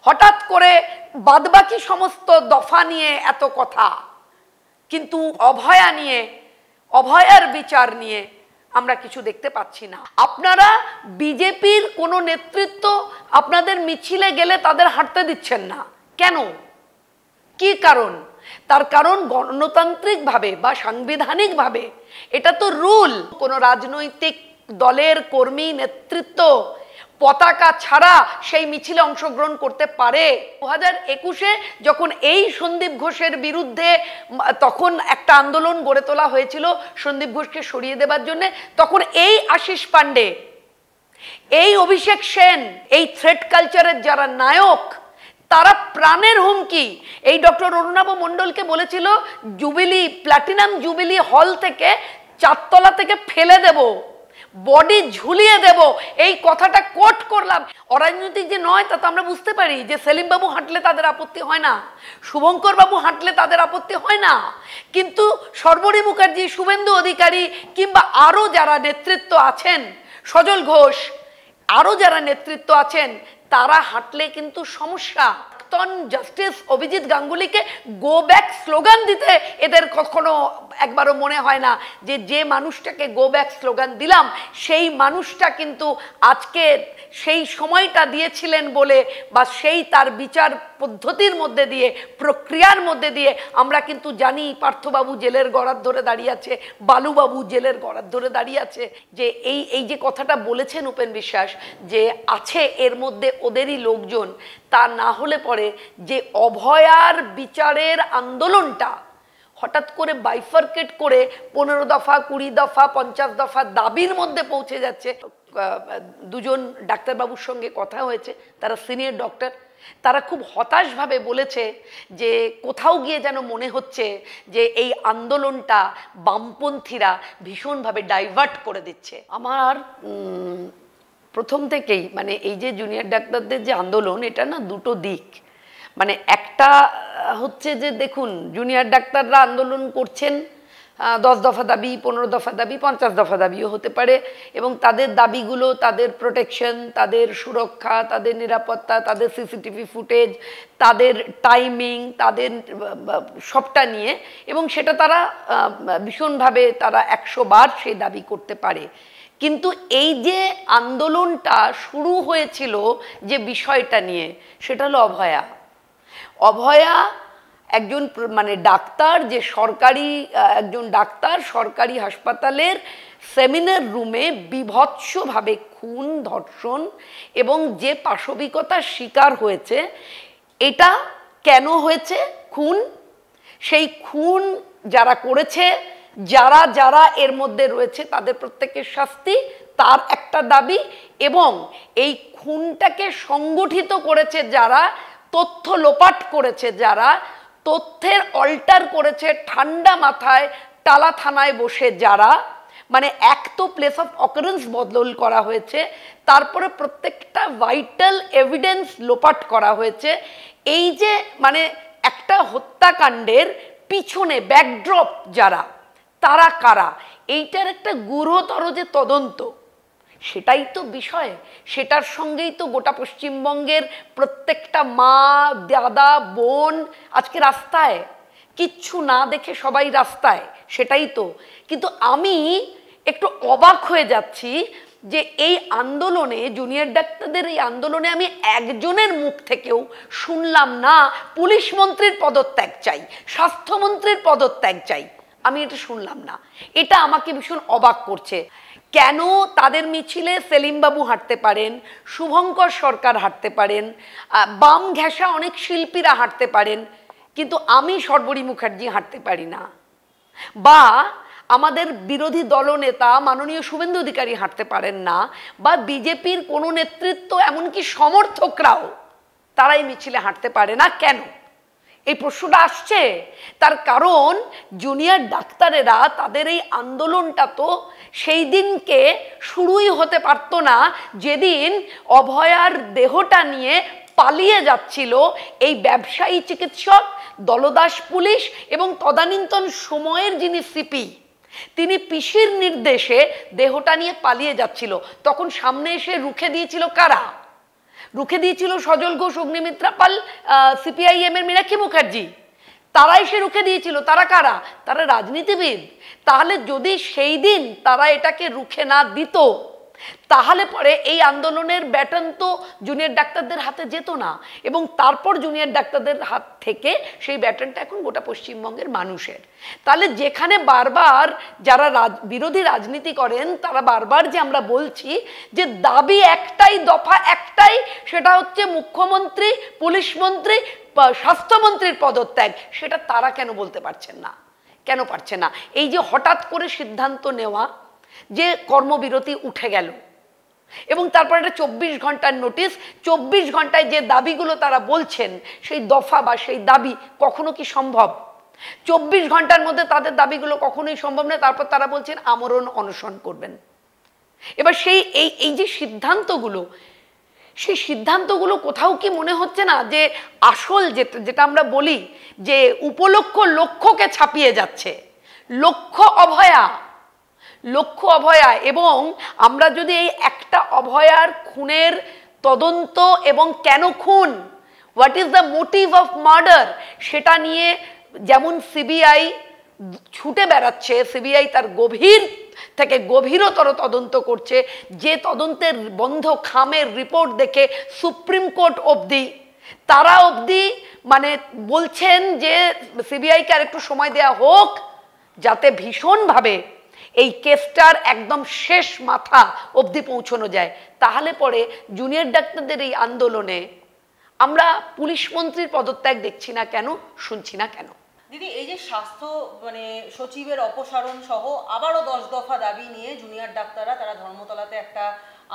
হঠাৎ করে বাদবাকি সমস্ত দফা নিয়ে এত কথা, কিন্তু অভয়া নিয়ে, অভয়ার বিচার নিয়ে আমরা কিছু দেখতে পাচ্ছি না। আপনারা বিজেপির কোনো নেতৃত্ব আপনাদের মিছিলে গেলে তাদের হাঁটতে দিচ্ছেন না কেন? কি কারণ? তার কারণ গণতান্ত্রিকভাবে বা সাংবিধানিকভাবে এটা তো রুল, কোনো রাজনৈতিক দলের কর্মী নেতৃত্ব পতাকা ছাড়া সেই মিছিলে অংশগ্রহণ করতে পারে। 2021-এ যখন এই সন্দীপ ঘোষের বিরুদ্ধে তখন একটা আন্দোলন গড়ে তোলা হয়েছিল সন্দীপ ঘোষকে সরিয়ে দেবার জন্য, তখন এই আশিস পান্ডে, এই অভিষেক সেন, এই থ্রেট কালচারের যারা নায়ক, তারা প্রাণের হুমকি এই ডক্টর অরুণাভ মণ্ডলকে বলেছিল জুবিলি, প্ল্যাটিনাম জুবিলি হল থেকে 4 তলা থেকে ফেলে দেব, বডি ঝুলিয়ে দেব, এই কথাটা কোট করলাম। অরাজনৈতিক যে নয় তা তো আমরা বুঝতে পারি যে সেলিম বাবু হাঁটলে তাদের আপত্তি হয় না, শুভঙ্কর বাবু হাঁটলে তাদের আপত্তি হয় না, কিন্তু শর্বরী মুখার্জি, শুভেন্দু অধিকারী কিংবা আরও যারা নেতৃত্ব আছেন, সজল ঘোষ, আরও যারা নেতৃত্ব আছেন, তারা হাঁটলে কিন্তু সমস্যা। জাস্টিস অভিজিৎ গাঙ্গুলিকে গো ব্যাক স্লোগান দিতে এদের কখনো একবারও মনে হয় না যে যে মানুষটাকে গো ব্যাক স্লোগান দিলাম সেই মানুষটা কিন্তু আজকে সেই সময়টা দিয়েছিলেন বলে, বা সেই তার বিচার পদ্ধতির মধ্যে দিয়ে, প্রক্রিয়ার মধ্যে দিয়ে আমরা কিন্তু জানি পার্থবাবু জেলের গড়ার ধরে দাঁড়িয়ে আছে, বালুবাবু জেলের গড়ার ধরে দাঁড়িয়ে আছে, যে এই যে কথাটা বলেছেন উপেন বিশ্বাস যে আছে এর মধ্যে ওদেরই লোকজন, তা না হলে পরে যে অভয়ার বিচারের আন্দোলনটা হঠাৎ করে বাইফার্কেট করে 15 দফা, 20 দফা, 50 দফা দাবির মধ্যে পৌঁছে যাচ্ছে। দুজন ডাক্তারবাবুর সঙ্গে কথা হয়েছে, তারা সিনিয়র ডক্টর, তারা খুব হতাশভাবে বলেছে যে কোথাও গিয়ে যেন মনে হচ্ছে যে এই আন্দোলনটা বামপন্থীরা ভীষণভাবে ডাইভার্ট করে দিচ্ছে। আমার প্রথম থেকেই মানে এই যে জুনিয়র ডাক্তারদের যে আন্দোলন, এটা না দুটো দিক। মানে একটা হচ্ছে যে দেখুন জুনিয়র ডাক্তাররা আন্দোলন করছেন 10 দফা দাবি, 15 দফা দাবি, 50 দফা দাবিও হতে পারে, এবং তাদের দাবিগুলো, তাদের প্রোটেকশন, তাদের সুরক্ষা, তাদের নিরাপত্তা, তাদের সিসিটিভি ফুটেজ, তাদের টাইমিং, তাদের সবটা নিয়ে, এবং সেটা তারা ভীষণভাবে তারা 100 বার সেই দাবি করতে পারে। কিন্তু এই যে আন্দোলনটা শুরু হয়েছিল যে বিষয়টা নিয়ে, সেটা হলো অভয়া। অভয়া একজন মানে ডাক্তার, যে সরকারি একজন ডাক্তার, সরকারি হাসপাতালের সেমিনার রুমে বিভৎসভাবে খুন, ধর্ষণ এবং যে পাশবিকতার শিকার হয়েছে। এটা কেন হয়েছে খুন? সেই খুন যারা করেছে, যারা যারা এর মধ্যে রয়েছে তাদের প্রত্যেকের শাস্তি, তার একটা দাবি, এবং এই খুনটাকে সংগঠিত করেছে যারা, তথ্য লোপাট করেছে যারা, তথ্যের অল্টার করেছে ঠান্ডা মাথায় টালা থানায় বসে যারা, মানে এক তো প্লেস অফ অকারেন্স বদল করা হয়েছে, তারপরে প্রত্যেকটা ভাইটাল এভিডেন্স লোপাট করা হয়েছে। এই যে মানে একটা হত্যাকাণ্ডের পিছনে ব্যাকড্রপ যারা, তারা কারা, এইটার একটা গুরুতর যে তদন্ত, সেটাই তো বিষয়। সেটার সঙ্গেই তো গোটা পশ্চিমবঙ্গের প্রত্যেকটা মা, দাদা, বোন আজকে রাস্তায়, কিচ্ছু না দেখে সবাই রাস্তায়, সেটাই তো। কিন্তু আমি একটু অবাক হয়ে যাচ্ছি যে এই আন্দোলনে, জুনিয়র ডাক্তারদের এই আন্দোলনে আমি একজনের মুখ থেকেও শুনলাম না পুলিশ মন্ত্রীর পদত্যাগ চাই, স্বাস্থ্যমন্ত্রীর পদত্যাগ চাই। আমি এটা শুনলাম না, এটা আমাকে ভীষণ অবাক করছে। কেন তাদের মিছিলে সেলিমবাবু হাঁটতে পারেন, শুভঙ্কর সরকার হাঁটতে পারেন, বাম ঘেঁষা অনেক শিল্পীরা হাঁটতে পারেন, কিন্তু আমি শর্বরী মুখার্জি হাঁটতে পারি না, বা আমাদের বিরোধী দলনেতা মাননীয় শুভেন্দু অধিকারী হাঁটতে পারেন না, বা বিজেপির কোনো নেতৃত্ব এমনকি সমর্থকরাও তারা এই মিছিলে হাঁটতে পারে না? কেন? এই প্রশ্নটা আসছে। তার কারণ জুনিয়র ডাক্তারেরা তাদের এই আন্দোলনটা তো সেই দিনকে শুরুই হতে পারত না যেদিন অভয়ার দেহটা নিয়ে পালিয়ে যাচ্ছিল এই ব্যবসায়ী চিকিৎসক, দলদাস পুলিশ এবং তদানীন্তন সময়ের যিনি সিপি, তিনি পিসির নির্দেশে দেহটা নিয়ে পালিয়ে যাচ্ছিল। তখন সামনে এসে রুখে দিয়েছিল কারা? রুখে দিয়েছিল সজল ঘোষ, অগ্নিমিত্রা পাল, সিপিআইএম এর মীনাক্ষী মুখার্জি, তারা এসে রুখে দিয়েছিল। তারা কারা? তারা রাজনীতিবিদ। তাহলে যদি সেই দিন তারা এটাকে রুখে না দিত, তাহলে পরে এই আন্দোলনের ব্যাটন তো জুনিয়র ডাক্তারদের হাতে যেত না, এবং তারপর জুনিয়র ডাক্তারদের হাত থেকে সেই ব্যাটনটা এখন গোটা পশ্চিমবঙ্গের মানুষের। তাহলে যেখানে বারবার যারা বিরোধী রাজনীতি করেন তারা বারবার যে আমরা বলছি যে দাবি একটাই, দফা একটাই, সেটা হচ্ছে মুখ্যমন্ত্রী, পুলিশ মন্ত্রী, স্বাস্থ্যমন্ত্রীর পদত্যাগ, সেটা তারা কেন বলতে পারছেন না? কেন পারছে না? এই যে হঠাৎ করে সিদ্ধান্ত নেওয়া যে কর্মবিরতি উঠে গেল, এবং তারপর একটা 24 ঘন্টার নোটিশ, 24 ঘন্টায় যে দাবিগুলো তারা বলছেন সেই দফা বা সেই দাবি কখনো কি সম্ভব? 24 ঘন্টার মধ্যে তাদের দাবিগুলো কখনোই সম্ভব নয়। তারপর তারা বলছেন আমরণ অনশন করবেন। এবার সেই এই যে সিদ্ধান্তগুলো, সেই সিদ্ধান্তগুলো কোথাও কি মনে হচ্ছে না যে আসল যেটা আমরা বলি যে উপলক্ষ লক্ষ্যকে ছাপিয়ে যাচ্ছে, লক্ষ্য অভয়া, লক্ষ্য অভয়া। এবং আমরা যদি এই একটা অভয়ার খুনের তদন্ত এবং কেন খুন, what is the motive of murder, সেটা নিয়ে যেমন সিবিআই ছুটে বেড়াচ্ছে, সিবিআই তার গভীর থেকে গভীরতর তদন্ত করছে, যে তদন্তের বন্ধ খামের রিপোর্ট দেখে সুপ্রিম কোর্ট অবধি, তারা অবধি মানে বলছেন যে সিবিআইকে আর একটু সময় দেওয়া হোক যাতে ভীষণভাবে এই কেসটার একদম শেষ মাথা অবধি পৌঁছানো যায়। তাহলে পরে জুনিয়র ডাক্তারদের এই আন্দোলনে আমরা পুলিশ মন্ত্রীর পদত্যাগ দেখছি না কেন, শুনছি না কেন? দিদি, এই যে স্বাস্থ্য সচিবের অপসারণ সহ আবারও 10 দফা দাবি নিয়ে জুনিয়র ডাক্তাররা তারা ধর্মতলাতে একটা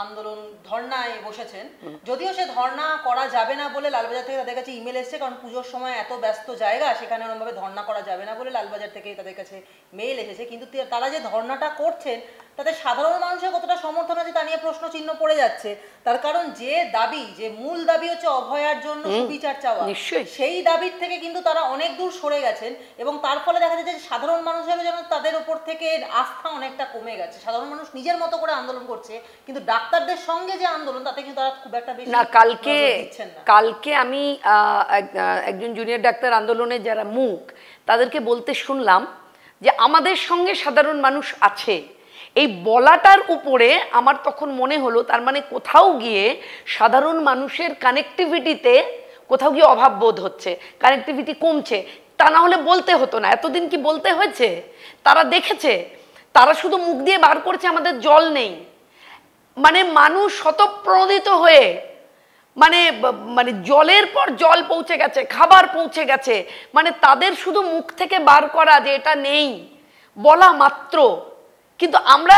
আন্দোলন ধর্নায় বসেছেন। যদিও সে ধর্না করা যাবে না বলে লালবাজার থেকে তাদের কাছে ইমেল এসেছে, কারণ পুজোর সময় এত ব্যস্ত জায়গা, সেখানে ওরকমভাবে ধর্না করা যাবে না বলে লালবাজার থেকে তাদের কাছে মেইল এসেছে। কিন্তু তারা যে ধর্নাটা করছেন তাতে সাধারণ মানুষের কতটা সমর্থন আছে তা নিয়ে প্রশ্ন চিহ্ন পড়ে যাচ্ছে। তার কারণ যে দাবি, যে মূল দাবি হচ্ছে অভয়ার জন্য সুবিচার চাওয়া, সেই দাবির থেকে কিন্তু তারা অনেক দূর সরে গেছেন, এবং তার ফলে দেখা যাচ্ছে যে সাধারণ মানুষেরও যেন তাদের উপর থেকে আস্থা অনেকটা কমে গেছে। সাধারণ মানুষ নিজের মতো করে আন্দোলন করছে, কিন্তু ডাক্তারদের সঙ্গে যে আন্দোলন তাতে কিন্তু তারা খুব একটা বেশি না। কালকে আমি একজন জুনিয়র ডাক্তার আন্দোলনের যারা মুখ, তাদেরকে বলতে শুনলাম যে আমাদের সঙ্গে সাধারণ মানুষ আছে। এই বলাটার উপরে আমার তখন মনে হলো তার মানে কোথাও গিয়ে সাধারণ মানুষের কানেক্টিভিটিতে কোথাও গিয়ে অভাব বোধ হচ্ছে, কানেক্টিভিটি কমছে। তা না হলে বলতে হতো না, এতদিন কি বলতে হয়েছে? তারা দেখেছে, তারা শুধু মুখ দিয়ে বার করছে আমাদের জল নেই। মানে মানুষ স্বতঃপ্রণোদিত হয়ে মানে মানে জলের পর জল পৌঁছে গেছে, খাবার পৌঁছে গেছে, মানে তাদের শুধু মুখ থেকে বার করা যে এটা নেই বলা মাত্র। কিন্তু আমরা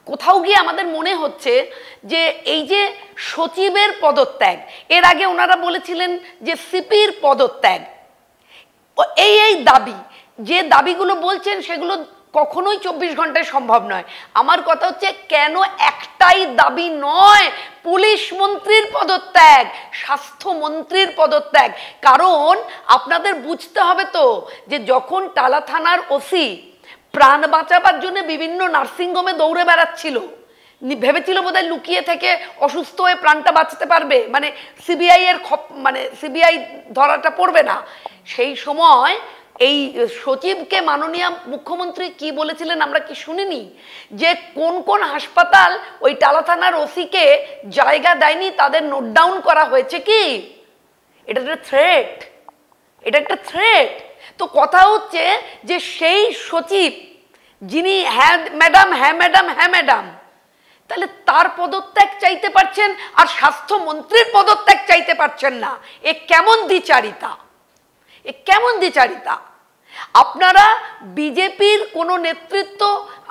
কোথাও গিয়ে আমাদের মনে হচ্ছে যে এই যে সচিবের পদত্যাগ, এর আগে ওনারা বলেছিলেন যে সিপির পদত্যাগ, এই দাবি, যে দাবিগুলো বলছেন সেগুলো কখনোই 24 ঘন্টায় সম্ভব নয়। আমার কথা হচ্ছে কেন একটাই দাবি নয় পুলিশ মন্ত্রীর পদত্যাগ, স্বাস্থ্যমন্ত্রীর পদত্যাগ? কারণ আপনাদের বুঝতে হবে তো যে যখন টালা থানার ওসি প্রাণ বাঁচাবার জন্য বিভিন্ন নার্সিংহোমে দৌড়ে বেড়াচ্ছিল, ভেবেছিল বোধহয় লুকিয়ে থেকে অসুস্থ হয়ে প্রাণটা বাঁচাতে পারবে, মানে সিবিআই ধরাটা পড়বে না। সেই সময় এই সচিবকে মাননীয় মুখ্যমন্ত্রী কি বলেছিলেন আমরা কি শুনিনি? যে কোন কোন হাসপাতাল ওই টালা থানার ওসিকে জায়গা দেয়নি তাদের নোট ডাউন করা হয়েছে। কি এটা একটা থ্রেট, এটা একটা থ্রেট। তো কথা হচ্ছে যে সেই সচিব যিনি হ্যাঁ ম্যাডাম, হ্যাঁ ম্যাডাম, হ্যাঁ ম্যাডাম, তাহলে তার পদত্যাগ চাইতে পারছেন আর স্বাস্থ্যমন্ত্রীর পদত্যাগ চাইতে পারছেন না। এ কেমন দ্বিচারিতা, এ কেমন দ্বিচারিতা? আপনারা বিজেপির কোনো নেতৃত্ব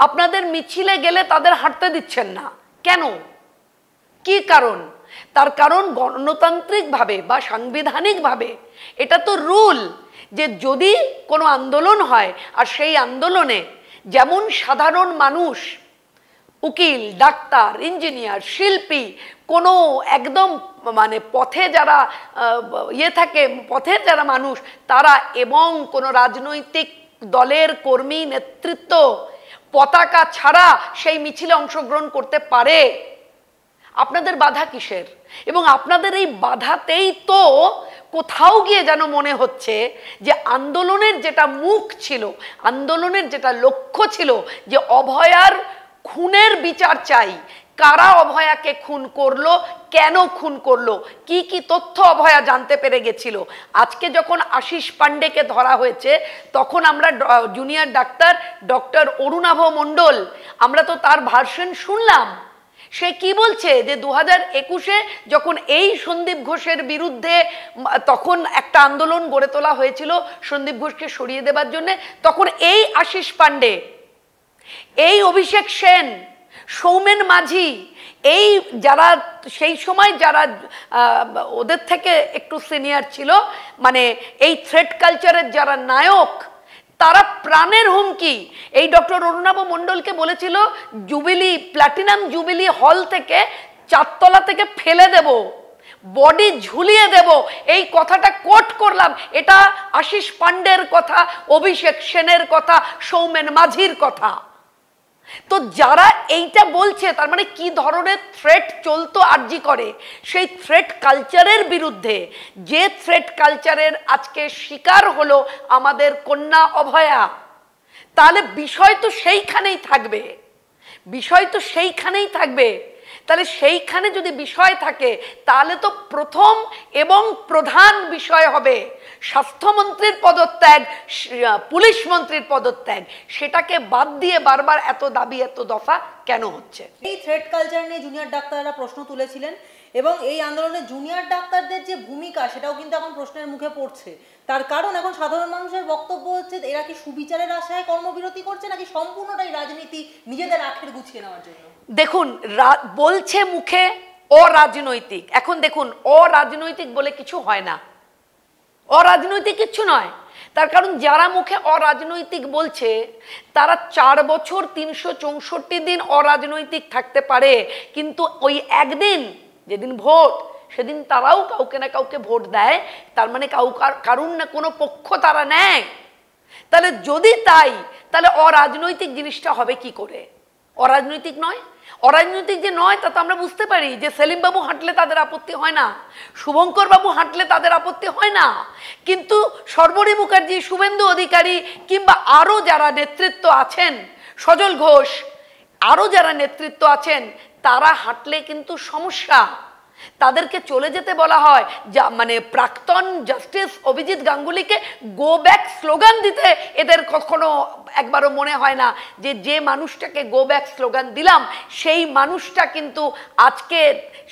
আপনাদের মিছিলে গেলে তাদের হাঁটতে দিচ্ছেন না কেন? কি কারণ? তার কারণ গণতান্ত্রিকভাবে বা সাংবিধানিকভাবে এটা তো রুল যে যদি কোনো আন্দোলন হয় আর সেই আন্দোলনে যেমন সাধারণ মানুষ, উকিল, ডাক্তার, ইঞ্জিনিয়ার, শিল্পী, কোনো একদম মানে পথে যারা থাকে, পথের যারা মানুষ তারা, এবং কোনো রাজনৈতিক দলের কর্মী নেতৃত্ব পতাকা ছাড়া সেই মিছিলে অংশগ্রহণ করতে পারে। আপনাদের বাধা কিসের? এবং আপনাদের এই বাধাতেই তো কোথাও গিয়ে যেন মনে হচ্ছে যে আন্দোলনের যেটা মুখ ছিল, আন্দোলনের যেটা লক্ষ্য ছিল যে অভয়ার খুনের বিচার চাই, কারা অভয়াকে খুন করলো, কেন খুন করলো, কি কি তথ্য অভয়া জানতে পেরে গেছিল। আজকে যখন আশিস পান্ডেকে ধরা হয়েছে তখন আমরা জুনিয়র ডাক্তার ডক্টর অরুণাভ মণ্ডল, আমরা তো তার ভার্সন শুনলাম। সে কি বলছে যে 2021-এ যখন এই সন্দীপ ঘোষের বিরুদ্ধে তখন একটা আন্দোলন গড়ে তোলা হয়েছিল সন্দীপ ঘোষকে সরিয়ে দেবার জন্য, তখন এই আশিস পান্ডে, এই অভিষেক সেন, সৌমেন মাঝি, এই যারা সেই সময় যারা ওদের থেকে একটু সিনিয়র ছিল, মানে এই থ্রেট কালচারের যারা নায়ক, তারা প্রাণের হুমকি। এই ডক্টর অরুণাভ মণ্ডলকে বলেছিল জুবিলি, প্ল্যাটিনাম জুবিলি হল থেকে 4 তলা থেকে ফেলে দেব, বডি ঝুলিয়ে দেব। এই কথাটা কোট করলাম, এটা আশিস পান্ডের কথা, অভিষেক সেনের কথা, সৌমেন মাঝির কথা। তো যারা এইটা বলছে তার মানে কি ধরনের থ্রেট চলতো আরজি করে, সেই থ্রেট কালচারের বিরুদ্ধে, যে থ্রেট কালচারের আজকে শিকার হলো আমাদের কন্যা অভয়া, তাহলে বিষয় তো সেইখানেই থাকবে, বিষয় তো সেইখানেই থাকবে। তাহলে সেইখানে যদি বিষয় থাকে তাহলে তো প্রথম এবং প্রধান বিষয় হবে স্বাস্থ্যমন্ত্রীর পদত্যাগ, পুলিশ মন্ত্রীর পদত্যাগ। সেটাকে বাদ দিয়ে বারবার এত দাবি, এত দফা কেন হচ্ছে? এই থ্রেট কালচার নিয়ে জুনিয়র ডাক্তাররা প্রশ্ন তুলেছিলেন এবং এই আন্দোলনে জুনিয়র ডাক্তারদের যে ভূমিকা সেটাও কিন্তু এখন প্রশ্নের মুখে পড়ছে। তার কারণ এখন সাধারণ মানুষের বক্তব্য হচ্ছে এরা কি সুবিচারের আশায় কর্মবিরতি করছে নাকি সম্পূর্ণটাই রাজনীতি, নিজেদের আখের গুছিয়ে নেওয়ার জন্য? দেখুন, বলছে মুখে অরাজনৈতিক। এখন দেখুন, অরাজনৈতিক বলে কিছু হয় না, অরাজনৈতিক কিচ্ছু নয়। তার কারণ যারা মুখে অরাজনৈতিক বলছে তারা 4 বছর 364 দিন অরাজনৈতিক থাকতে পারে, কিন্তু ওই একদিন যেদিন ভোট, সেদিন তারাও কাউকে না কাউকে ভোট দেয়। তার মানে কারুর না কোনো পক্ষ তারা নেয়। তাহলে যদি তাই, তাহলে অরাজনৈতিক জিনিসটা হবে কি করে? অরাজনৈতিক নয়, অরাজনৈতিক যে নয় তা তো আমরা বুঝতে পারি যে সেলিম বাবু হাঁটলে তাদের আপত্তি হয় না, শুভঙ্কর বাবু হাঁটলে তাদের আপত্তি হয় না, কিন্তু সর্বরী মুখার্জি, শুভেন্দু অধিকারী কিংবা আরও যারা নেতৃত্ব আছেন, সজল ঘোষ, আরও যারা নেতৃত্ব আছেন, তারা হাঁটলে কিন্তু সমস্যা। তাদেরকে চলে যেতে বলা হয়। যা মানে প্রাক্তন জাস্টিস অভিজিৎ গাঙ্গুলিকে গো ব্যাক স্লোগান দিতে এদের কখনো একবারও মনে হয় না যে যে মানুষটাকে গো ব্যাক স্লোগান দিলাম সেই মানুষটা কিন্তু আজকে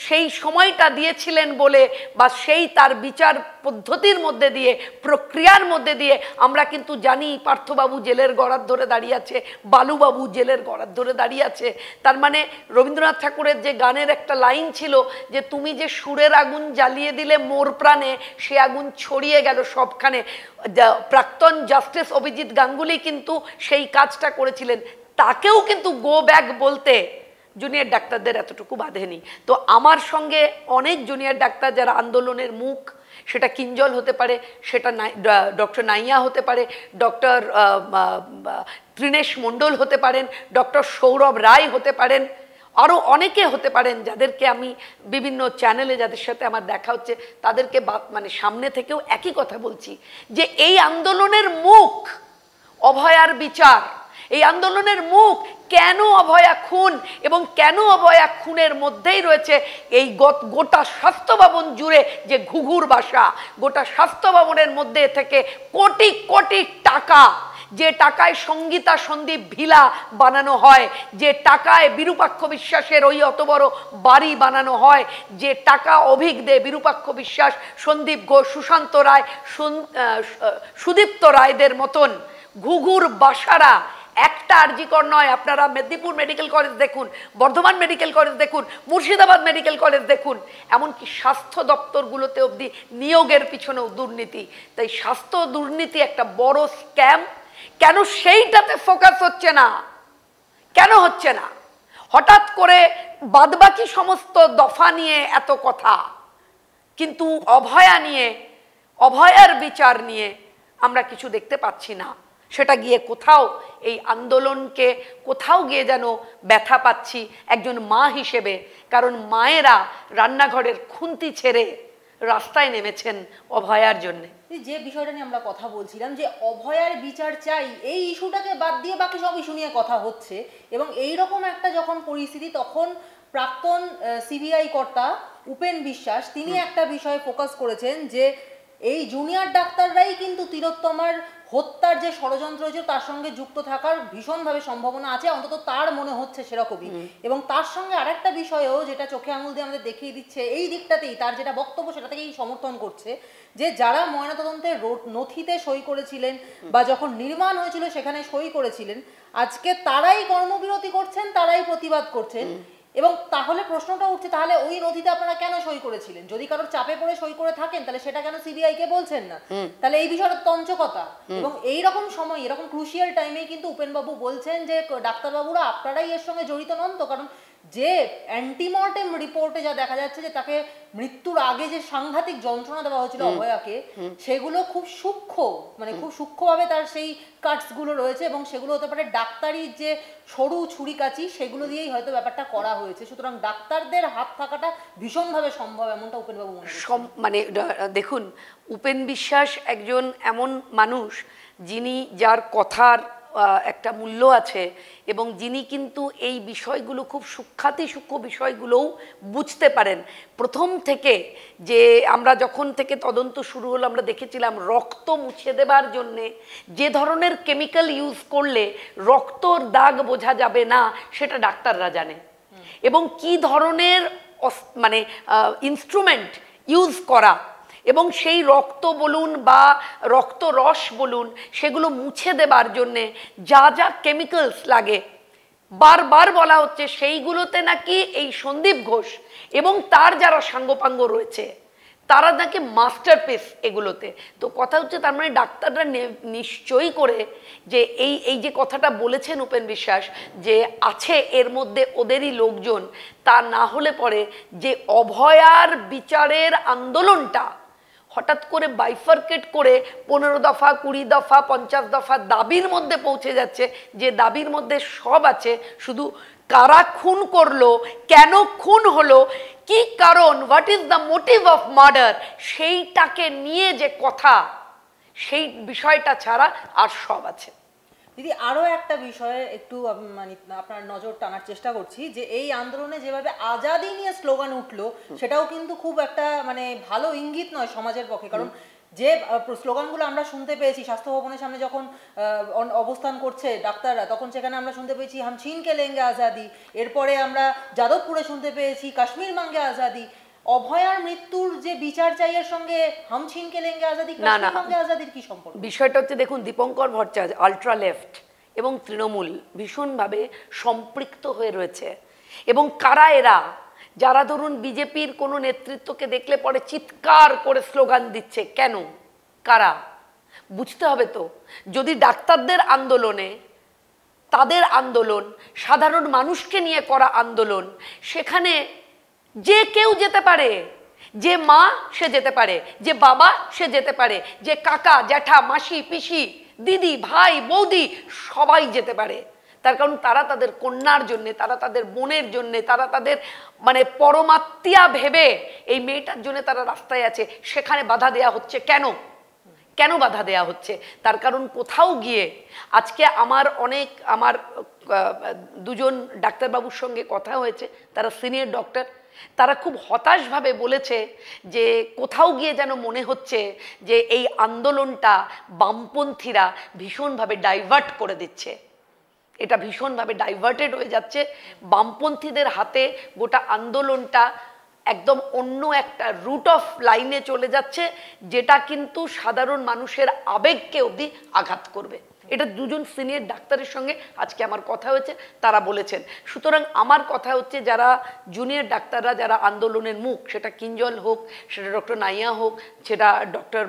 সেই সময়টা দিয়েছিলেন বলে, বা সেই তার বিচার পদ্ধতির মধ্যে দিয়ে, প্রক্রিয়ার মধ্যে দিয়ে আমরা কিন্তু জানি পার্থবাবু জেলের গড়ার ধরে দাঁড়িয়ে আছে, বালুবাবু জেলের গড়ার ধরে দাঁড়িয়ে আছে। তার মানে রবীন্দ্রনাথ ঠাকুরের যে গানের একটা লাইন ছিল যে তুমি যে সুরের আগুন জ্বালিয়ে দিলে মোর প্রাণে, সে আগুন ছড়িয়ে গেল সবখানে। প্রাক্তন জাস্টিস অভিজিৎ গাঙ্গুলি কিন্তু সেই কাজটা করেছিলেন। তাকেও কিন্তু গো ব্যাক বলতে জুনিয়র ডাক্তারদের এতটুকু বাধেনি। তো আমার সঙ্গে অনেক জুনিয়র ডাক্তার যারা আন্দোলনের মুখ, সেটা কিঞ্জল হতে পারে, সেটা ডক্টর নাইয়া হতে পারে, ডক্টর ত্রিনেশ মণ্ডল হতে পারেন, ডক্টর সৌরভ রায় হতে পারেন, আরও অনেকে হতে পারেন যাদেরকে আমি বিভিন্ন চ্যানেলে যাদের সাথে আমার দেখা হচ্ছে তাদেরকে মানে সামনে থেকেও একই কথা বলছি যে এই আন্দোলনের মুখ অভয়ার বিচার, এই আন্দোলনের মুখ কেন অভয়া খুন, এবং কেন অভয়া খুনের মধ্যেই রয়েছে এই গোটা স্বাস্থ্য ভবন জুড়ে যে ঘুঘুর বাসা, গোটা স্বাস্থ্য ভবনের মধ্যে থেকে কোটি কোটি টাকা, যে টাকায় সঙ্গীতা সন্দীপ ভিলা বানানো হয়, যে টাকায় বিরূপাক্ষ বিশ্বাসের ওই অত বড় বাড়ি বানানো হয়, যে টাকা অভিক দে বিরূপাক্ষ বিশ্বাস, সন্দীপ ঘোষ, সুশান্ত রায়, সুদীপ্ত রায়দের মতন ঘুঘুর বাসারা একটা আরজিকর নয়। আপনারা মেদিনীপুর মেডিকেল কলেজ দেখুন, বর্ধমান মেডিকেল কলেজ দেখুন, মুর্শিদাবাদ মেডিকেল কলেজ দেখুন, এমনকি স্বাস্থ্য দপ্তরগুলোতে অবধি নিয়োগের পিছনেও দুর্নীতি। তাই স্বাস্থ্য দুর্নীতি একটা বড় স্ক্যাম। কেন সেইটাতে ফোকাস হচ্ছে না? কেন হচ্ছে না? হঠাৎ করে বাদবাকি সমস্ত দফা নিয়ে এত কথা, কিন্তু অভয়া নিয়ে, অভয়ার বিচার নিয়ে আমরা কিছু দেখতে পাচ্ছি না। সেটা গিয়ে কোথাও এই আন্দোলনকে কোথাও গিয়ে যেন ব্যথা পাচ্ছি একজন মা হিসেবে, কারণ মায়েরা রান্নাঘরের খুন্তি ছেড়ে রাস্তায় নেমেছেন অভয়ার জন্যে। যে বিষয়টা নিয়ে আমরা কথা বলছিলাম যে অভয়ার বিচার চাই, এই ইস্যুটাকে বাদ দিয়ে বাকি সব ইস্যু নিয়ে কথা হচ্ছে, এবং এই রকম একটা যখন পরিস্থিতি তখন প্রাক্তন সিবিআই কর্তা উপেন বিশ্বাস তিনি একটা বিষয়ে ফোকাস করেছেন যে এই জুনিয়র ডাক্তাররাই কিন্তু তিলোত্তমার হত্যার যে ষড়যন্ত্র হয়েছে তার সঙ্গে যুক্ত থাকার ভীষণভাবে সম্ভাবনা আছে, অন্তত তার মনে হচ্ছে সেরকমই। এবং তার সঙ্গে আরেকটা বিষয়ও যেটা চোখে আঙুল দিয়ে আমাদের দেখিয়ে দিচ্ছে এই দিকটাতেই তার যেটা বক্তব্য সেটা থেকেই সমর্থন করছে যে যারা ময়নাতদন্তের নথিতে সই করেছিলেন বা যখন নির্মাণ হয়েছিল সেখানে সই করেছিলেন, আজকে তারাই কর্মবিরতি করছেন, তারাই প্রতিবাদ করছেন। এবং তাহলে প্রশ্নটা উঠছে, তাহলে ওই নথিতে আপনারা কেন সই করেছিলেন? যদি কারোর চাপে পড়ে সই করে থাকেন তাহলে সেটা কেন সিবিআই কে বলছেন না? তাহলে এই বিষয়টা তঞ্চকতা। এবং এই রকম সময় এরকম ক্রুশিয়াল টাইমে কিন্তু উপেনবাবু বলছেন যে ডাক্তারবাবুরা আপনারাই এর সঙ্গে জড়িত নন তো, কারণ যে অ্যান্টিমর্টেম রিপোর্টে যা দেখা যাচ্ছে যে তাকে মৃত্যুর আগে যে সাংঘাতিক যন্ত্রণা দেওয়া হয়েছিল অভয়াকে, সেগুলো খুব সূক্ষ্ম, মানে খুব সূক্ষ্মভাবে তার সেই কাটস গুলো রয়েছে, এবং সেগুলো হতে পারে ডাক্তারির যে সরু ছুরি কাচি সেগুলো দিয়েই হয়তো ব্যাপারটা করা হয়েছে। সুতরাং ডাক্তারদের হাত থাকাটা ভীষণভাবে সম্ভব, এমনটা উপেনবাবু মনে করেন। মানে দেখুন, উপেন বিশ্বাস একজন এমন মানুষ যিনি, যার কথার একটা মূল্য আছে, এবং যিনি কিন্তু এই বিষয়গুলো খুব সূক্ষ্ম বিষয়গুলোও বুঝতে পারেন। প্রথম থেকে যে আমরা যখন থেকে তদন্ত শুরু হলো আমরা দেখেছিলাম রক্ত মুছে দেবার জন্যে যে ধরনের কেমিক্যাল ইউজ করলে রক্তর দাগ বোঝা যাবে না সেটা ডাক্তাররা জানে, এবং কি ধরনের মানে ইনস্ট্রুমেন্ট ইউজ করা, এবং সেই রক্ত বলুন বা রক্ত রস বলুন সেগুলো মুছে দেবার জন্যে যা যা কেমিক্যালস লাগে বারবার বলা হচ্ছে, সেইগুলোতে নাকি এই সন্দীপ ঘোষ এবং তার যারা সাঙ্গপাঙ্গ রয়েছে তারা নাকি মাস্টারপিস এগুলোতে। তো কথা হচ্ছে তার মানে ডাক্তাররা নিশ্চয়ই করে যে এই যে কথাটা বলেছেন উপেন বিশ্বাস যে আছে এর মধ্যে ওদেরই লোকজন, তা না হলে পরে যে অভয়ার বিচারের আন্দোলনটা হঠাৎ করে বাইফার্কেট করে 15 দফা 20 দফা 50 দফা দাবির মধ্যে পৌঁছে যাচ্ছে, যে দাবির মধ্যে সব আছে, শুধু কারা খুন করলো, কেন খুন হলো, কি কারণ, what is the motive of murder, সেইটাকে নিয়ে যে কথা, সেই বিষয়টা ছাড়া আর সব আছে। দিদি আরো একটা বিষয়ে একটু মানে আপনার নজর টানার চেষ্টা করছি, যে এই আন্দোলনে যেভাবে আজাদি নিয়ে স্লোগান উঠলো সেটাও কিন্তু খুব একটা মানে ভালো ইঙ্গিত নয় সমাজের পক্ষে। কারণ যে স্লোগানগুলো আমরা শুনতে পেয়েছি স্বাস্থ্য ভবনের সামনে যখন অবস্থান করছে ডাক্তাররা, তখন সেখানে আমরা শুনতে পেয়েছি হাম ছিন কে লেঙ্গে আজাদি, এরপরে আমরা যাদবপুরে শুনতে পেয়েছি কাশ্মীর মাঙ্গে আজাদি। অভয়ার মৃত্যুর যে বিচার চাই এর সঙ্গে হাম ছিন কে লেঙ্গে আজাদি, কাশ্মীর মাঙ্গে আজাদির কি সম্পর্ক? বিষয়টা হচ্ছে দেখুন, দীপঙ্কর ভট্টাচার্য আলট্রা লেফট এবং তৃণমূল ভীষণভাবে সম্পৃক্ত হয়ে রয়েছে, এবং কারা এরা, যারা ধরুন বিজেপির কোনো নেতৃত্বকে দেখলে পরে চিৎকার করে স্লোগান দিচ্ছে, কেন, কারা, বুঝতে হবে তো। যদি ডাক্তারদের আন্দোলনে, তাদের আন্দোলন সাধারণ মানুষকে নিয়ে করা আন্দোলন, সেখানে যে কেউ যেতে পারে, যে মা সে যেতে পারে, যে বাবা সে যেতে পারে, যে কাকা জ্যাঠা মাসি পিসি দিদি ভাই বৌদি সবাই যেতে পারে। তার কারণ তারা তাদের কন্যার জন্যে, তারা তাদের বোনের জন্যে, তারা তাদের মানে পরমাত্মীয়া ভেবে এই মেয়েটার জন্য তারা রাস্তায় আছে। সেখানে বাধা দেয়া হচ্ছে কেন? কেন বাধা দেয়া হচ্ছে? তার কারণ কোথাও গিয়ে আজকে আমার দুজন ডাক্তারবাবুর সঙ্গে কথা হয়েছে, তারা সিনিয়র ডক্টর, তারা খুব হতাশভাবে বলেছে যে কোথাও গিয়ে যেন মনে হচ্ছে যে এই আন্দোলনটা বামপন্থীরা ভীষণভাবে ডাইভার্ট করে দিচ্ছে, এটা ভীষণভাবে ডাইভার্টেড হয়ে যাচ্ছে, বামপন্থীদের হাতে গোটা আন্দোলনটা একদম অন্য একটা রুট অফ লাইনে চলে যাচ্ছে, যেটা কিন্তু সাধারণ মানুষের আবেগকে অবধি আঘাত করবে। এটা দুজন সিনিয়র ডাক্তারের সঙ্গে আজকে আমার কথা হয়েছে, তারা বলেছেন। সুতরাং আমার কথা হচ্ছে, যারা জুনিয়র ডাক্তাররা যারা আন্দোলনের মুখ, সেটা কিঞ্জল হোক, সেটা ডক্টর নাইয়া হোক, সেটা ডক্টর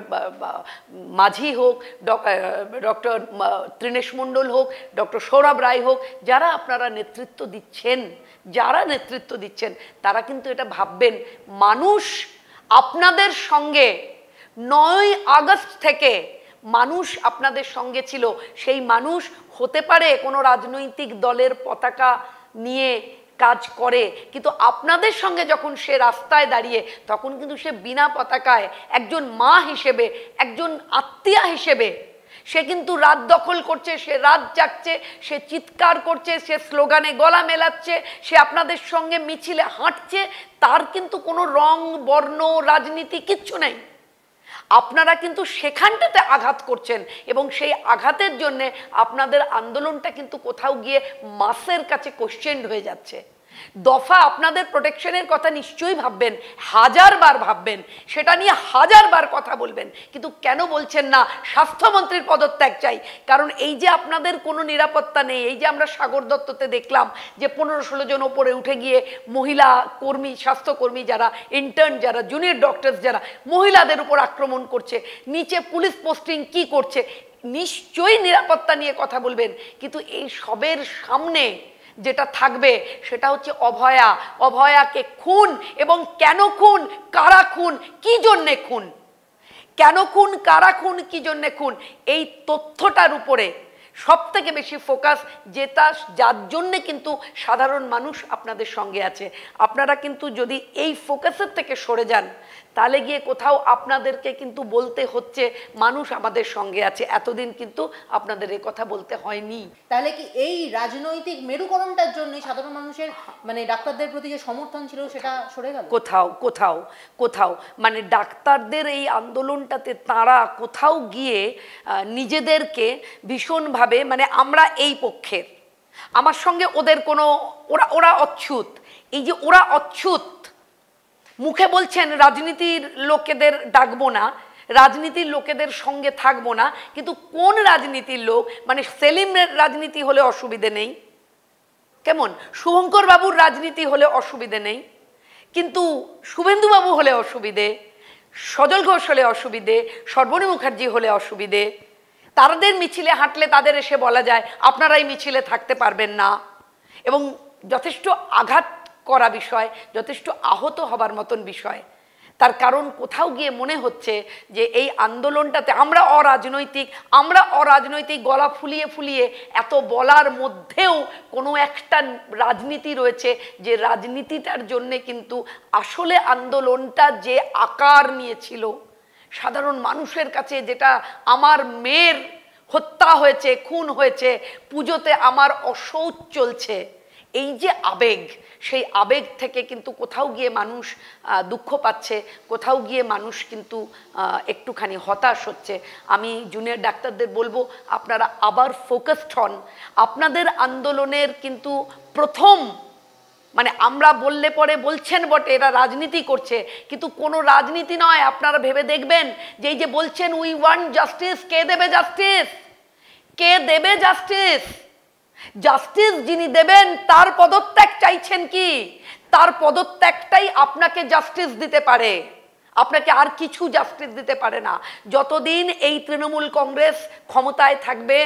মাঝি হোক, ডক্টর তৃণেশ মণ্ডল হোক, ডক্টর সৌরভ রায় হোক, যারা আপনারা নেতৃত্ব দিচ্ছেন, তারা কিন্তু এটা ভাববেন, মানুষ আপনাদের সঙ্গে 9 আগস্ট থেকে মানুষ আপনাদের সঙ্গে ছিল, সেই মানুষ হতে পারে কোনো রাজনৈতিক দলের পতাকা নিয়ে কাজ করে, কিন্তু আপনাদের সঙ্গে যখন সে রাস্তায় দাঁড়িয়ে, তখন কিন্তু সে বিনা পতাকায় একজন মা হিসেবে, একজন আত্মীয়া হিসেবে সে কিন্তু রাত দখল করছে, সে রাত জাগছে, সে চিৎকার করছে, সে স্লোগানে গলা মেলাচ্ছে, সে আপনাদের সঙ্গে মিছিলে হাঁটছে। তার কিন্তু কোনো রং, বর্ণ, রাজনীতি কিচ্ছু নেই। আপনারা কিন্তু সেখানটাতে আঘাত করছেন এবং সেই আঘাতের জন্যে আপনাদের আন্দোলনটা কিন্তু কোথাও গিয়ে মাসের কাছে কোশ্চেন্ড হয়ে যাচ্ছে। দফা আপনাদের প্রোটেকশনের কথা নিশ্চয়ই ভাববেন, হাজারবার ভাববেন, সেটা নিয়ে হাজারবার কথা বলবেন, কিন্তু কেন বলছেন না স্বাস্থ্যমন্ত্রীর পদত্যাগ চাই? কারণ এই যে আপনাদের কোনো নিরাপত্তা নেই, এই যে আমরা সাগর দত্ততে দেখলাম যে 15-16 জন ওপরে উঠে গিয়ে মহিলা কর্মী, স্বাস্থ্যকর্মী যারা, ইন্টার্ন যারা, জুনিয়র ডক্টরস যারা, মহিলাদের উপর আক্রমণ করছে, নিচে পুলিশ পোস্টিং কি করছে, নিশ্চয়ই নিরাপত্তা নিয়ে কথা বলবেন। কিন্তু এই সবের সামনে যেটা থাকবে সেটা হচ্ছে অভয়া। অভয়াকে খুন, এবং কেন খুন, কারা খুন, কি জন্যে খুন, কেন খুন, কারা খুন, কি জন্যে খুন, এই তথ্যটার উপরে সব থেকে বেশি ফোকাস, যেটা যার জন্যে কিন্তু সাধারণ মানুষ আপনাদের সঙ্গে আছে। আপনারা কিন্তু যদি এই ফোকাসের থেকে সরে যান, তাহলে গিয়ে কোথাও আপনাদেরকে কিন্তু বলতে হচ্ছে মানুষ আমাদের সঙ্গে আছে। এতদিন কিন্তু আপনাদের এ কথা বলতে হয়নি। তাহলে কি এই রাজনৈতিক মেরুকরণটার জন্য সাধারণ মানুষের মানে ডাক্তারদের প্রতি যে সমর্থন ছিল সেটা সরে গেল? কোথাও কোথাও কোথাও মানে ডাক্তারদের এই আন্দোলনটাতে তারা কোথাও গিয়ে নিজেদেরকে ভীষণভাবে, মানে আমরা এই পক্ষের, আমার সঙ্গে ওদের কোনো, ওরা অচ্ছুত, এই যে ওরা অচ্ছুত, মুখে বলছেন রাজনীতির লোকেদের ডাকবো না, রাজনীতির লোকেদের সঙ্গে থাকবো না, কিন্তু কোন রাজনীতির লোক, মানে সেলিমের রাজনীতি হলে অসুবিধে নেই, কেমন শুভঙ্কর বাবুর রাজনীতি হলে অসুবিধে নেই, কিন্তু শুভেন্দুবাবু হলে অসুবিধে, সজল ঘোষ হলে অসুবিধে, সর্বনী মুখার্জি হলে অসুবিধে, তাদের মিছিলে হাঁটলে তাদের এসে বলা যায় আপনারাই মিছিলে থাকতে পারবেন না, এবং যথেষ্ট আঘাত করা বিষয়, যথেষ্ট আহত হবার মতন বিষয়। তার কারণ কোথাও গিয়ে মনে হচ্ছে যে এই আন্দোলনটাতে আমরা অরাজনৈতিক গলা ফুলিয়ে ফুলিয়ে এত বলার মধ্যেও কোনো একটা রাজনীতি রয়েছে, যে রাজনীতিটার জন্যে কিন্তু আসলে আন্দোলনটা যে আকার নিয়েছিল সাধারণ মানুষের কাছে, যেটা আমার মেয়ের হত্যা হয়েছে, খুন হয়েছে, পুজোতে আমার অশৌচ চলছে, এই যে আবেগ, সেই আবেগ থেকে কিন্তু কোথাও গিয়ে মানুষ দুঃখ পাচ্ছে, কোথাও গিয়ে মানুষ কিন্তু একটুখানি হতাশ হচ্ছে। আমি জুনিয়র ডাক্তারদের বলবো, আপনারা আবার ফোকাসড হন। আপনাদের আন্দোলনের কিন্তু প্রথম, মানে আমরা বললে পরে বলছেন বটে এরা রাজনীতি করছে, কিন্তু কোনো রাজনীতি নয়। আপনারা ভেবে দেখবেন যে এই যে বলছেন উই ওয়ান্ট জাস্টিস, কে দেবে জাস্টিস? কে দেবে জাস্টিস? জাস্টিস যিনি দেবেন তার পদত্যাগ চাইছেন কি? তার পদত্যাগটাই আপনাকে জাস্টিস দিতে পারে, আপনাকে আর কিছু জাস্টিস দিতে পারে না। যতদিন এই তৃণমূল কংগ্রেস ক্ষমতায় থাকবে,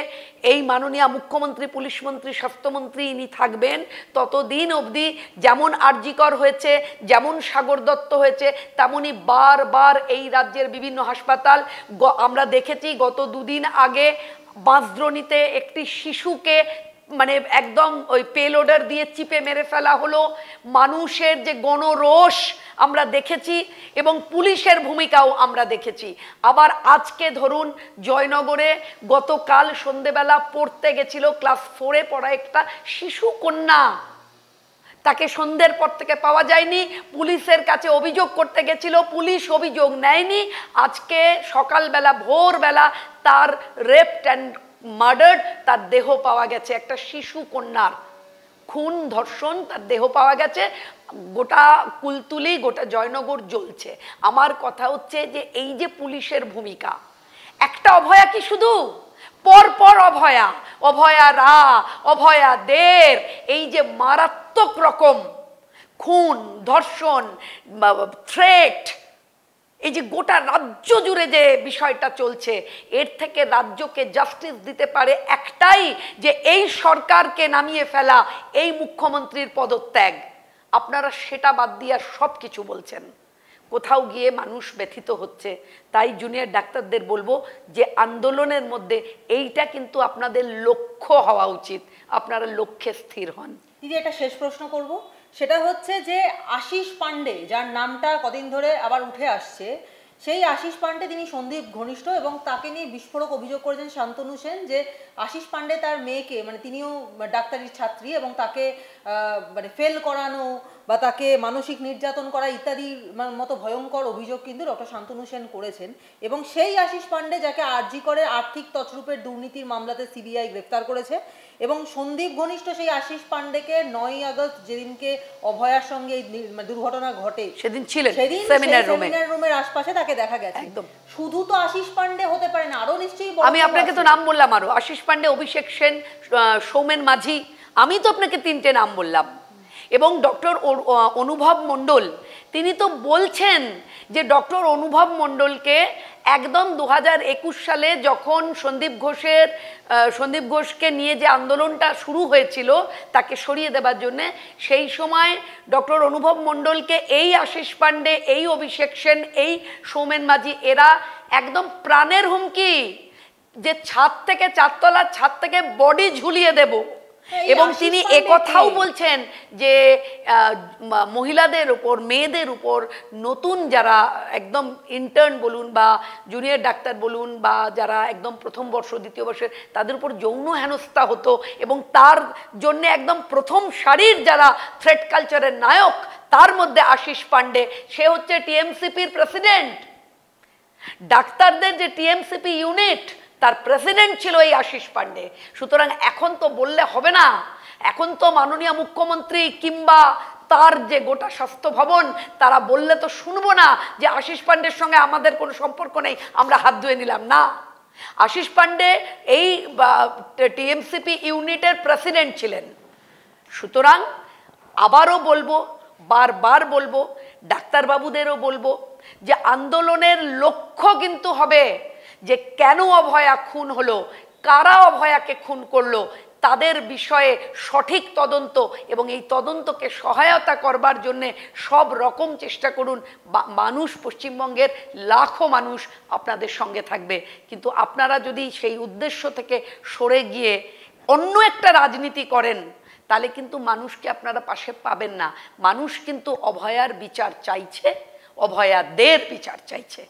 এই মাননীয় মুখ্যমন্ত্রী, পুলিশ মন্ত্রী, স্বাস্থ্যমন্ত্রী ইনি থাকবেন, ততদিন অবধি যেমন আরজিকর হয়েছে, যেমন সাগর দত্ত হয়েছে, তেমনই বারবার এই রাজ্যের বিভিন্ন হাসপাতাল, আমরা দেখেছি গত দুদিন আগে বাঁশদ্রোণীতে একটি শিশুকে মানে একদম ওই পেলোডার দিয়ে চিপে মেরে ফেলা হলো। মানুষের যে গণরোষ আমরা দেখেছি এবং পুলিশের ভূমিকাও আমরা দেখেছি। আবার আজকে ধরুন জয়নগরে গতকাল সন্ধেবেলা পড়তে গেছিল ক্লাস 4-এ পড়া একটা শিশু কন্যা, তাকে সন্ধ্যের পর থেকে পাওয়া যায়নি, পুলিশের কাছে অভিযোগ করতে গেছিল, পুলিশ অভিযোগ নেয়নি। আজকে সকালবেলা ভোরবেলা তার রেপড অ্যান্ড মার্ডার্ড, তার দেহ পাওয়া গেছে, একটা শিশু কন্যার খুন ধর্ষণ, তার দেহ পাওয়া গেছে। গোটা কুলতুলি, গোটা জয়নগর জ্বলছে। আমার কথা হচ্ছে যে এই যে পুলিশের ভূমিকা, একটা অভয়া কি শুধু পরপর অভয়া, অভয়া রা, অভয়া দের, এই যে মারাত্মক রকম খুন, ধর্ষণ, থ্রেট, এই যে গোটা রাজ্য জুড়ে যে বিষয়টা চলছে, এর থেকে রাজ্যকে জাস্টিস দিতে পারে একটাই, যে এই সরকারকে নামিয়ে ফেলা, এই মুখ্যমন্ত্রীর পদত্যাগ। আপনারা সেটা বাদ দিয়ে সব কিছু বলছেন। কোথাও গিয়ে মানুষ ব্যথিত হচ্ছে। তাই জুনিয়র ডাক্তারদের বলবো যে আন্দোলনের মধ্যে এইটা কিন্তু আপনাদের লক্ষ্য হওয়া উচিত, আপনারা লক্ষ্যে স্থির হন। দিদি একটা শেষ প্রশ্ন করব, সেটা হচ্ছে যে আশিস পান্ডে, যার নামটা কদিন ধরে আবার উঠে আসছে, সেই আশিস পান্ডে তিনি সন্দীপ ঘনিষ্ঠ এবং তাকে নিয়ে বিস্ফোরক অভিযোগ করেছেন শান্তনু সেন যে আশিস পান্ডে তার মেয়েকে, মানে তিনিও ডাক্তারির ছাত্রী, এবং তাকে মানে ফেল করানো বা তাকে মানসিক নির্যাতন করা ইত্যাদির মতো ভয়ঙ্কর অভিযোগ কিন্তু ডক্টর শান্তনু সেন করেছেন। এবং সেই আশিস পান্ডে যাকে আরজি করে আর্থিক তছরূপের দুর্নীতির মামলাতে সিবিআই গ্রেফতার করেছে, এবং সন্দীপ ঘনিষ্ঠ সেই আশিস পান্ডেকে 9ই আগস্ট যেদিনকে অভয়ার সঙ্গে এই দুর্ঘটনা ঘটে সেদিন ছিলেন সেদিন সেমিনার রুমের আশপাশে তাকে দেখা গেছে। একদম। শুধু তো আশিস পান্ডে হতে পারে না, আরো নিশ্চয়ই আমি আপনাকে তো নাম বললাম, আরো আশিস পান্ডে, অভিষেক সেন, সৌমেন মাঝি, আমি তো আপনাকে 3টে নাম বললাম। এবং ডক্টর অনুভব মণ্ডল, তিনি তো বলছেন যে ডক্টর অনুভব মণ্ডলকে একদম 2021 সালে যখন সন্দীপ ঘোষকে নিয়ে যে আন্দোলনটা শুরু হয়েছিল তাকে সরিয়ে দেবার জন্যে, সেই সময় ডক্টর অনুভব মণ্ডলকে এই আশিস পান্ডে, এই অভিষেক সেন, এই সৌমেন মাঝি, এরা একদম প্রাণের হুমকি, যে ছাদ থেকে, 4তলার ছাদ থেকে বডি ঝুলিয়ে দেব। এবং তিনি একথাও বলছেন যে মহিলাদের উপর, মেয়েদের উপর, নতুন যারা একদম ইন্টার্ন বলুন বা জুনিয়র ডাক্তার বলুন বা যারা একদম প্রথম বর্ষ, দ্বিতীয় বর্ষের, তাদের উপর যৌন হেনস্থা হতো, এবং তার জন্য একদম প্রথম সারির যারা থ্রেট কালচারের নায়ক, তার মধ্যে আশিস পান্ডে, সে হচ্ছে টিএমসিপির প্রেসিডেন্ট। ডাক্তারদের যে টিএমসিপি ইউনিট, তার প্রেসিডেন্ট ছিল এই আশিস পান্ডে। সুতরাং এখন তো বললে হবে না, এখন তো মাননীয় মুখ্যমন্ত্রী কিংবা তার যে গোটা স্বাস্থ্য ভবন, তারা বললে তো শুনবো না যে আশিস পান্ডের সঙ্গে আমাদের কোনো সম্পর্ক নেই, আমরা হাত ধুয়ে নিলাম। না, আশিস পান্ডে এই টিএমসিপি ইউনিটের প্রেসিডেন্ট ছিলেন। সুতরাং আবারও বলবো, বারবার বলবো, ডাক্তারবাবুদেরও বলবো যে আন্দোলনের লক্ষ্য কিন্তু হবে যে কেন অভয়া খুন হলো, কারা অভয়াকে খুন করলো, তাদের বিষয়ে সঠিক তদন্ত, এবং এই তদন্তকে সহায়তা করবার জন্যে সব রকম চেষ্টা করুন। মানুষ, পশ্চিমবঙ্গের লাখো মানুষ আপনাদের সঙ্গে থাকবে। কিন্তু আপনারা যদি সেই উদ্দেশ্য থেকে সরে গিয়ে অন্য একটা রাজনীতি করেন, তাহলে কিন্তু মানুষকে আপনারা পাশে পাবেন না। মানুষ কিন্তু অভয়ার বিচার চাইছে, অভয়াদের বিচার চাইছে।